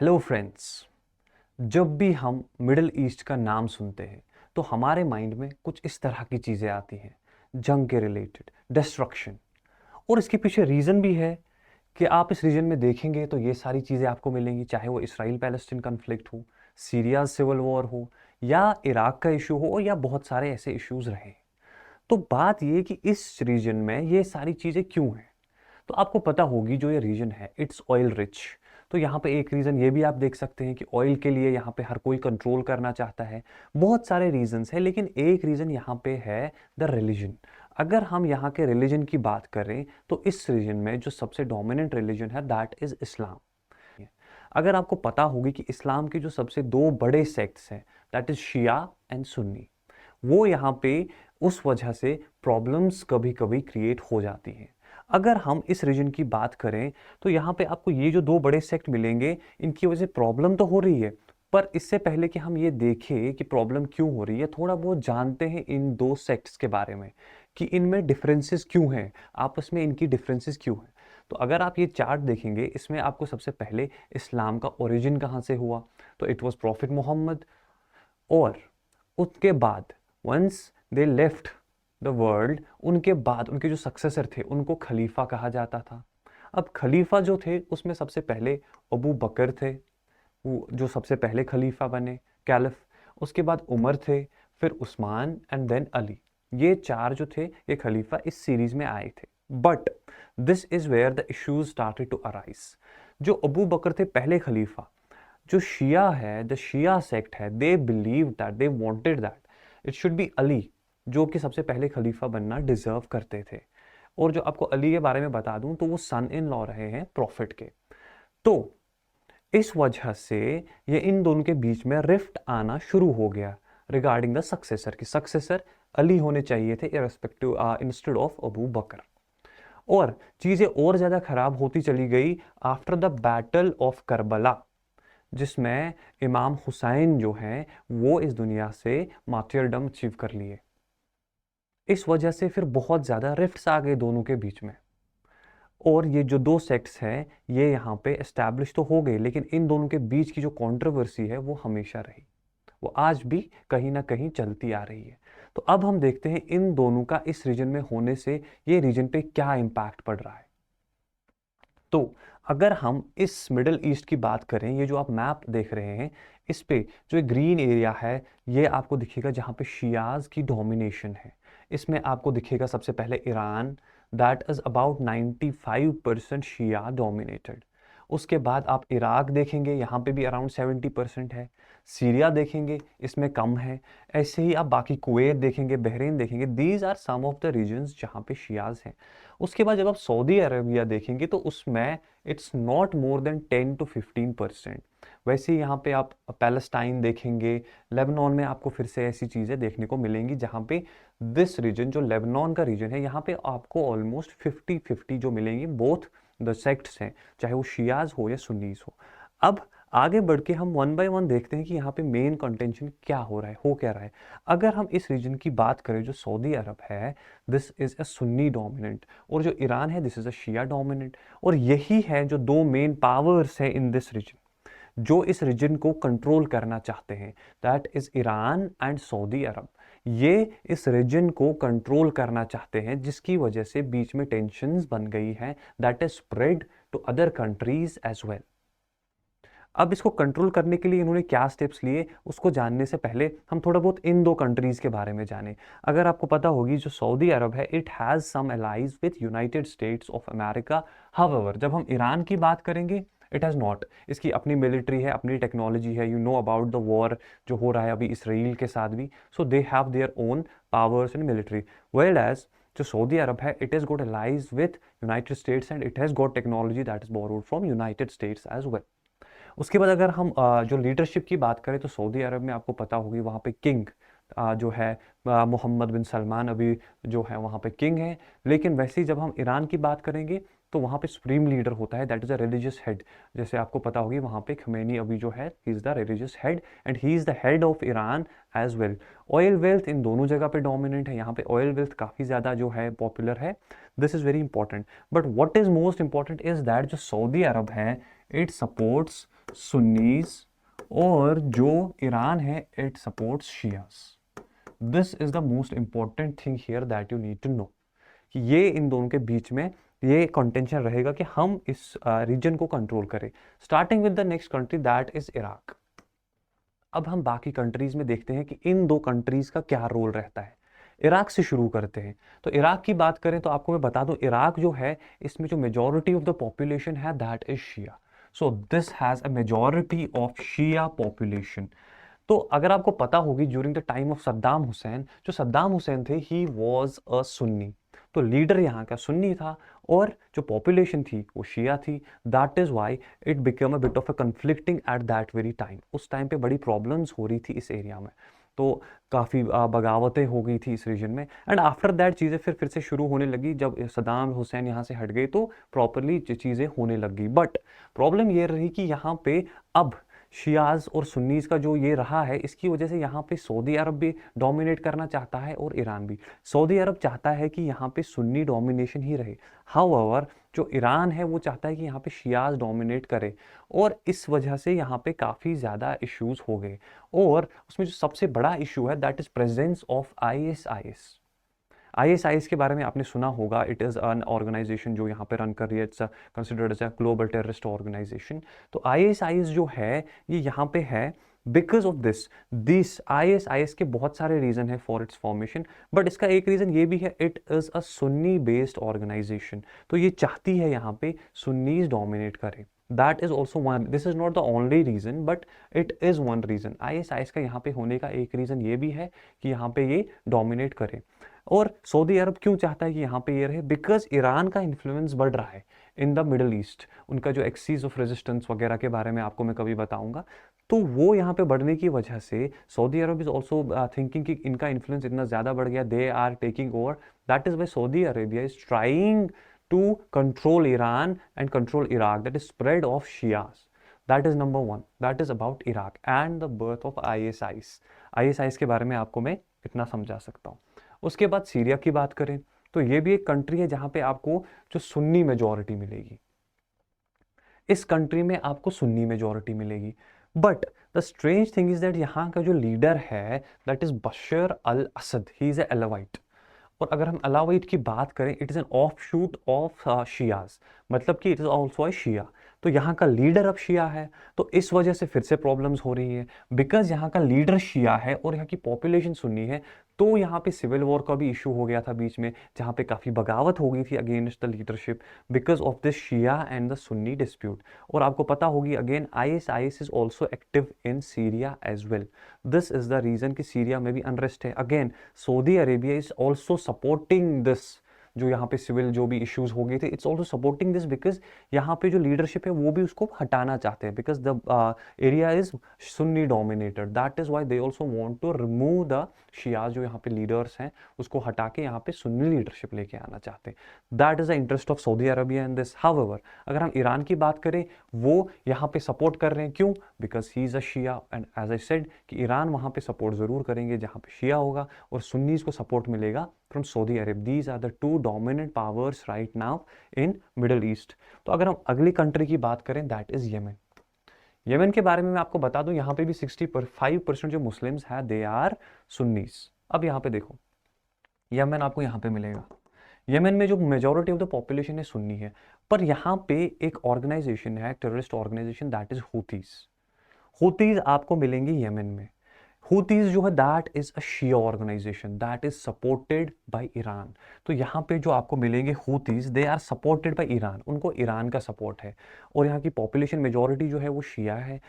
Hello friends. जब भी हम मिडिल ईस्ट का नाम सुनते हैं तो हमारे माइंड में कुछ इस तरह की चीज़ें आती हैं, जंग के रिलेटेड, डिस्ट्रक्शन। और इसके पीछे रीज़न भी है कि आप इस रीजन में देखेंगे तो ये सारी चीज़ें आपको मिलेंगी, चाहे वो इसराइल पैलेस्टीन कन्फ्लिक्ट हो, सीरिया सिविल वॉर हो, या इराक का इशू हो, या बहुत सारे ऐसे इश्यूज रहे। तो बात ये कि इस रीजन में ये सारी चीज़ें क्यों हैं। तो आपको पता होगी जो ये रीजन है इट्स ऑयल रिच। तो यहाँ पे एक रीज़न ये भी आप देख सकते हैं कि ऑयल के लिए यहाँ पे हर कोई कंट्रोल करना चाहता है। बहुत सारे रीजंस हैं, लेकिन एक रीज़न यहाँ पे है द रिलीजन। अगर हम यहाँ के रिलीजन की बात करें तो इस रीजन में जो सबसे डोमिनेंट रिलीजन है दैट इज़ इस्लाम। अगर आपको पता होगी कि इस्लाम के जो सबसे दो बड़े सेक्ट्स हैं that is Shia and Sunni, वो यहाँ पे उस वजह से प्रॉब्लम्स कभी कभी क्रिएट हो जाती हैं। अगर हम इस रीजन की बात करें तो यहाँ पे आपको ये जो दो बड़े सेक्ट मिलेंगे, इनकी वजह से प्रॉब्लम तो हो रही है। पर इससे पहले कि हम ये देखें कि प्रॉब्लम क्यों हो रही है, थोड़ा बहुत जानते हैं इन दो सेक्ट्स के बारे में कि इनमें डिफरेंसेस क्यों हैं, आपस में इनकी डिफरेंसेस क्यों हैं। तो अगर आप ये चार्ट देखेंगे, इसमें आपको सबसे पहले इस्लाम का ओरिजिन कहाँ से हुआ, तो इट वॉज प्रॉफिट मोहम्मद। और उसके बाद once they left the world, उनके बाद उनके जो सक्सेसर थे उनको खलीफा कहा जाता था। अब खलीफा जो थे उसमें सबसे पहले अबू बकर थे, वो जो सबसे पहले खलीफा बने, कैलिफ। उसके बाद उमर थे, फिर उस्मान एंड देन अली। ये चार जो थे ये खलीफा इस सीरीज में आए थे। But this is where the issues started to arise. जो अबू बकर थे पहले खलीफा, जो शिया है, द शिया सेक्ट है, they believe that, they wanted that it should be Ali, जो कि सबसे पहले खलीफा बनना डिजर्व करते थे। और जो आपको अली के बारे में बता दूं तो वो सन इन लॉ रहे हैं प्रॉफिट के। तो इस वजह से ये इन दोनों के बीच में रिफ्ट आना शुरू हो गया रिगार्डिंग द सक्सेसर की। सक्सेसर अली होने चाहिए थे इररिस्पेक्टिव इंस्टेड ऑफ अबू बकर। और चीजें और ज्यादा खराब होती चली गई after the battle of Karbala, जिसमें इमाम हुसैन जो हैं वो इस दुनिया से मार्टियरडम अचीव कर लिए। इस वजह से फिर बहुत ज़्यादा रिफ्ट्स आ गए दोनों के बीच में। और ये जो दो सेक्ट्स हैं ये यहाँ पे एस्टैब्लिश तो हो गए, लेकिन इन दोनों के बीच की जो कंट्रोवर्सी है वो हमेशा रही, वो आज भी कहीं ना कहीं चलती आ रही है। तो अब हम देखते हैं इन दोनों का इस रीजन में होने से ये रीजन पे क्या इम्पैक्ट पड़ रहा है। तो अगर हम इस मिडल ईस्ट की बात करें, ये जो आप मैप देख रहे हैं इस पे जो ग्रीन एरिया है ये आपको दिखेगा जहाँ पे शियाज की डोमिनेशन है। इसमें आपको दिखेगा सबसे पहले Iran, that is about 95% Shia dominated. उसके बाद आप इराक देखेंगे, यहाँ पे भी अराउंड 70% है। सीरिया देखेंगे, इसमें कम है। ऐसे ही आप बाकी कुवैत देखेंगे, बहरीन देखेंगे, these are some of the regions जहाँ पे शियाज हैं। उसके बाद जब आप सऊदी अरबिया देखेंगे तो उसमें it's not more than 10 to 15%। वैसे ही यहाँ पे आप पैलेस्टाइन देखेंगे, लेबनान में आपको फिर से ऐसी चीज़ें देखने को मिलेंगी जहाँ पे दिस रीजन जो लेबनान का रीजन है यहाँ पे आपको ऑलमोस्ट 50-50 जो मिलेंगी, बोथ द सेक्ट्स हैं, चाहे वो शियाज हो या सुन्नीस हो। अब आगे बढ़ के हम वन बाय वन देखते हैं कि यहाँ पे मेन कंटेंशन क्या हो रहा है, हो क्या रहा है। अगर हम इस रीजन की बात करें, जो सऊदी अरब है this is a Sunni dominant, और जो ईरान है this is a Shia dominant. और यही है जो दो मेन पावर्स हैं इन दिस रीजन, जो इस रीजन को कंट्रोल करना चाहते हैं, that is Iran and Saudi Arabia. ये इस रीजन को कंट्रोल करना चाहते हैं, जिसकी वजह से बीच में टेंशंस बन गई हैं that is spread to other countries as well. अब इसको कंट्रोल करने के लिए इन्होंने क्या स्टेप्स लिए उसको जानने से पहले हम थोड़ा बहुत इन दो कंट्रीज के बारे में जानें। अगर आपको पता होगी जो सऊदी अरब है it has some allies with United States of America. However जब हम ईरान की बात करेंगे इट हैज़ नॉट। इसकी अपनी मिलिट्री है, अपनी टेक्नोलॉजी है, you know about the war जो हो रहा है अभी इसराइल के साथ भी। So they have their own powers and military, well as जो सऊदी अरब है it is got allies with United States and it has got technology that is borrowed from United States as well. उसके बाद अगर हम जो leadership की बात करें तो सऊदी अरब में आपको पता होगी वहाँ पे किंग जो है मोहम्मद बिन सलमान अभी जो है वहाँ पे किंग है। लेकिन वैसे ही जब हम ईरान की बात करेंगे तो वहाँ पे सुप्रीम लीडर होता है, that is a religious head. जैसे आपको पता होगी वहाँ पे खमेनी अभी जो है he is the religious head and he is the head of Iran as well. Oil wealth इन दोनों जगह पे डोमिनेंट है, यहाँ पे ऑयल वेल्थ काफ़ी ज़्यादा जो है पॉपुलर है। This is very important. But what is most important is that जो सऊदी अरब है इट सपोर्ट्स सुन्नीज, और जो ईरान है it supports Shias. This is the most important thing here that you need to know, कि ये इन दोनों के बीच में ये कंटेंशन रहेगा कि हम इस रीजन को कंट्रोल करें। Starting with the next country that is Iraq. अब हम बाकी कंट्रीज में देखते हैं कि इन दो कंट्रीज का क्या रोल रहता है। इराक से शुरू करते हैं। तो इराक की बात करें तो आपको मैं बता दूं, इराक जो है इसमें जो मेजॉरिटी ऑफ द पॉपुलेशन है that is Shia. So this has a majority of Shia population. तो अगर आपको पता होगी during the time of Saddam Hussein, जो सद्दाम हुसैन थे ही वॉज अ सुन्नी, तो लीडर यहाँ का सुन्नी था और जो पॉपुलेशन थी वो शिया थी। That is why it become a bit of a conflicting at that very time. उस टाइम पे बड़ी प्रॉब्लम्स हो रही थी इस एरिया में, तो काफ़ी बगावतें हो गई थी इस रीजन में। एंड आफ्टर दैट चीज़ें फिर से शुरू होने लगी, जब सद्दाम हुसैन यहाँ से हट गए तो प्रॉपरली चीज़ें होने लगी। बट प्रॉब्लम ये रही कि यहाँ पे अब शियाज और सुन्नीज का जो ये रहा है, इसकी वजह से यहाँ पे सऊदी अरब भी डोमिनेट करना चाहता है और ईरान भी। सऊदी अरब चाहता है कि यहाँ पे सुन्नी डोमिनेशन ही रहे, हाउएवर जो ईरान है वो चाहता है कि यहाँ पे शियाज डोमिनेट करे, और इस वजह से यहाँ पे काफ़ी ज़्यादा इश्यूज हो गए। और उसमें जो सबसे बड़ा इशू है that is presence of ISIS. ISIS के बारे में आपने सुना होगा, इट इज़ एन ऑर्गेनाइजेशन जो यहाँ पे रन कर रही है, it's considered as a global terrorist organisation. तो आईएसआईएस जो है ये यहाँ पे है बिकॉज ऑफ दिस आईएसआईएस के बहुत सारे रीजन है फॉर इट्स फॉर्मेशन, बट इसका एक रीजन ये भी है, it is a Sunni based organisation. तो ये चाहती है यहाँ पे सुन्नीज डोमिनेट करें। That is also one, this is not the only reason but it is one reason. ISIS का यहाँ पे होने का एक रीजन ये भी है कि यहाँ पे ये डोमिनेट करे। और सऊदी अरब क्यों चाहता है कि यहाँ पे ये रहे, बिकॉज ईरान का इन्फ्लुएंस बढ़ रहा है इन द मिडल ईस्ट। उनका जो एक्सीज ऑफ रेजिस्टेंस वगैरह के बारे में आपको मैं कभी बताऊंगा, तो वो यहाँ पे बढ़ने की वजह से Saudi Arabia is also thinking कि इनका इन्फ्लुएंस इतना ज़्यादा बढ़ गया, they are taking over. That is why Saudi Arabia is trying to control Iran and control Iraq, that is spread of Shias. That is number one, that is about Iraq and the birth of ISIS. ISIS के बारे में आपको मैं इतना समझा सकता हूँ। उसके बाद सीरिया की बात करें तो ये भी एक कंट्री है जहां पे आपको जो सुन्नी मेजॉरिटी मिलेगी। इस कंट्री में आपको सुन्नी मेजॉरिटी मिलेगी, but the strange thing is that यहाँ का जो लीडर है that is Bashar al Assad, he is a Alawite. और अगर हम अलावाइट की बात करें, it is an offshoot of Shias, मतलब कि it is also a Shia. तो यहाँ का लीडर अब शिया है, तो इस वजह से फिर से प्रॉब्लम्स हो रही है, बिकॉज यहाँ का लीडर शिया है और यहाँ की पॉपुलेशन सुन्नी है। तो यहाँ पे सिविल वॉर का भी इशू हो गया था बीच में, जहाँ पे काफ़ी बगावत हो गई थी against the leadership because of this Shia and the Sunni dispute. और आपको पता होगी again ISIS is also active in Syria as well. This is the reason कि सीरिया में भी अनरेस्ट है। Again Saudi Arabia is also supporting this, जो यहाँ पे सिविल जो भी इश्यूज हो गए थे, it's also supporting this because यहाँ पे जो लीडरशिप है वो भी उसको हटाना चाहते हैं, because the area is Sunni dominated. That is why they also want to remove the Shias, जो यहाँ पे लीडर्स हैं उसको हटा के यहाँ पे सुन्नी लीडरशिप लेके आना चाहते हैं। That is the interest of Saudi Arabia in this. However अगर हम ईरान की बात करें, वो यहाँ पे सपोर्ट कर रहे हैं, क्यों? Because he is a Shia and as I said कि ईरान वहाँ पे सपोर्ट जरूर करेंगे जहाँ पे शिया होगा, और सुन्नीज को सपोर्ट मिलेगा from Saudi Arab. These are the two dominant powers right now in Middle East. तो अगर हम अगली कंट्री की बात करें दैट इज यमन। यमन के बारे में मैं आपको बता दूं, यहाँ पे भी 65% जो मुस्लिम्स हैं दे आर सुन्नीस। अब यहाँ पे देखो, यमन आपको यहाँ पे मिलेगा, यमन में जो मेजॉरिटी ऑफ द पॉपुलेशन है सुन्नी है, पर यहाँ पे एक ऑर्गेनाइजेशन है, terrorist organisation that is Houthis. Houthis आपको मिलेंगे यमन में। हुतीज जो है that is a Shia organisation that is supported by Iran. तो यहाँ पे जो आपको मिलेंगे Houthis, they are supported by Iran, उनको ईरान का सपोर्ट है, और यहाँ की पॉपुलेशन मेजॉरिटी जो है वो शिया है।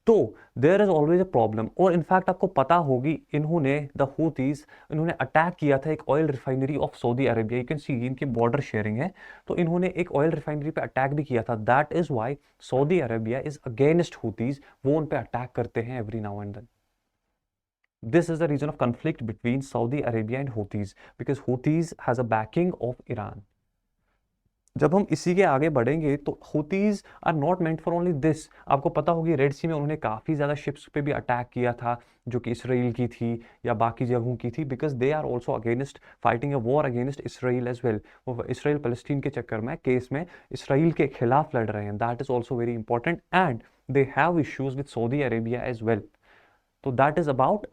तो there is always a problem. और इनफैक्ट आपको पता होगी इन्होंने द हुतीज इन्होंने अटैक किया था एक oil refinery of Saudi Arabia. You can see इनकी बॉर्डर शेयरिंग है, तो इन्होंने एक ऑयल रिफाइनरी पे अटैक भी किया था। That is why Saudi Arabia is against Houthis, वो उन पे अटैक करते हैं every now and then. This is the reason of conflict between Saudi Arabia and Houthis, because Houthis has a backing of Iran. जब हम इसी के आगे बढ़ेंगे तो Houthis are not meant for only this. आपको पता होगी रेड सी में उन्होंने काफ़ी ज़्यादा शिप्स पे भी अटैक किया था जो कि इसराइल की थी या बाकी जगहों की थी, because they are also against fighting a war against Israel as well. वो इसराइल फलस्तीन के चक्कर में केस में इसराइल के खिलाफ लड़ रहे हैं। That is also very important and they have issues with Saudi Arabia as well. तो दैट इज़ अबाउट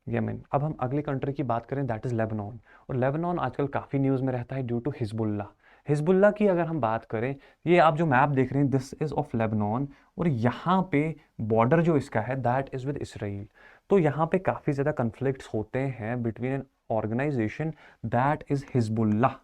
यमन। अब हम अगली कंट्री की बात करें, दैट इज़ लेबनान। और लेबनान आजकल काफ़ी न्यूज़ में रहता है ड्यू टू हिजबुल्ला। हिजबुल्ला की अगर हम बात करें, ये आप जो मैप देख रहे हैं दिस इज़ ऑफ लेबनान, और यहाँ पे बॉर्डर जो इसका है दैट इज़ विद इसराइल। तो यहाँ पे काफ़ी ज़्यादा कन्फ्लिक्ट्स होते हैं between an organisation that is Hezbollah.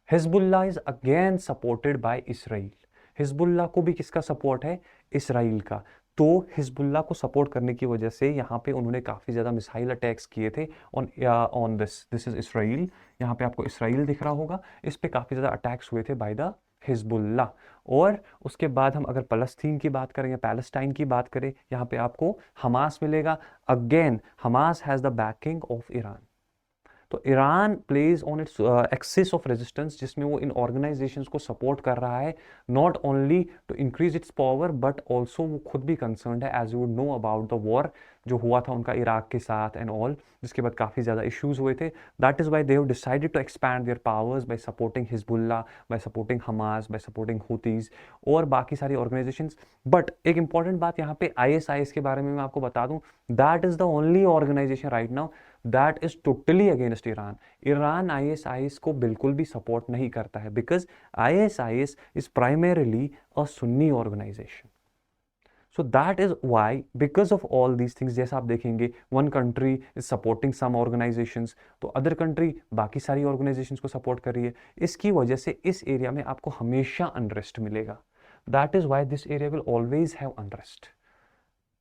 Hezbollah is again supported by Israel. Hezbollah को भी किसका सपोर्ट है? इसराइल का। तो हिजबुल्ला को सपोर्ट करने की वजह से यहाँ पे उन्होंने काफ़ी ज़्यादा मिसाइल अटैक्स किए थे ऑन दिस इज़ इसराइल। यहाँ पे आपको इसराइल दिख रहा होगा, इस पे काफ़ी ज़्यादा अटैक्स हुए थे बाय द हिजबुल्ला। और उसके बाद हम अगर फ़लस्तीन की बात करें या पैलेस्टाइन की बात करें, यहाँ पे आपको हमास मिलेगा। Again Hamas has the backing of Iran. तो Iran plays on its axis of resistance, जिसमें वो इन ऑर्गेनाइजेशंस को सपोर्ट कर रहा है, not only to increase its power but also वो खुद भी कंसर्न है, as you would know about the war जो हुआ था उनका इराक के साथ एंड ऑल, जिसके बाद काफ़ी ज़्यादा इश्यूज हुए थे। That is why they have decided to expand their powers by supporting Hezbollah, by supporting Hamas, by supporting Houthis और बाकी सारी ऑर्गेनाइजेशंस। बट एक इंपॉर्टेंट बात यहाँ पे ISIS के बारे में मैं आपको बता दूँ, that is the only organisation right now that is totally against Iran. Iran ISIS को बिल्कुल भी सपोर्ट नहीं करता है, because ISIS is primarily a Sunni organisation. So that is why because of all these things, जैसा आप देखेंगे one country is supporting some organisations तो अदर कंट्री बाकी सारी ऑर्गेनाइजेशंस को सपोर्ट कर रही है। इसकी वजह से इस एरिया में आपको हमेशा अनरेस्ट मिलेगा। That is why this area will always have unrest.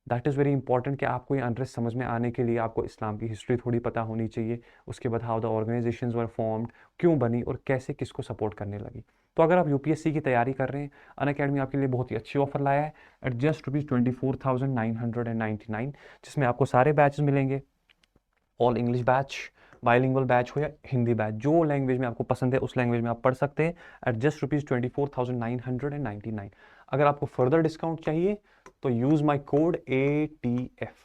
That is very important कि आपको ये अनरेस्ट समझ में आने के लिए आपको इस्लाम की हिस्ट्री थोड़ी पता होनी चाहिए। उसके बाद how the organisations were formed, क्यों बनी और कैसे किसको सपोर्ट करने लगी। तो अगर आप UPSC की तैयारी कर रहे हैं, अनअकैडमी आपके लिए बहुत ही अच्छी ऑफर लाया है एट जस्ट ₹24,999, जिसमें आपको सारे बैचेस मिलेंगे, all English batch, bilingual batch हो या हिंदी बैच, जो लैंग्वेज में आपको पसंद है उस लैंग्वेज में आप पढ़ सकते हैं एट जस्ट ₹24,999। अगर आपको फर्दर डिस्काउंट चाहिए तो यूज़ माई कोड ATF,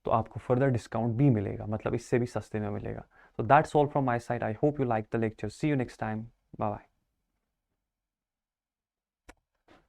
तो आपको फर्दर डिस्काउंट भी मिलेगा, मतलब इससे भी सस्ते में मिलेगा। तो that's all from my side. I hope you like the lecture. See you next time. Bye bye.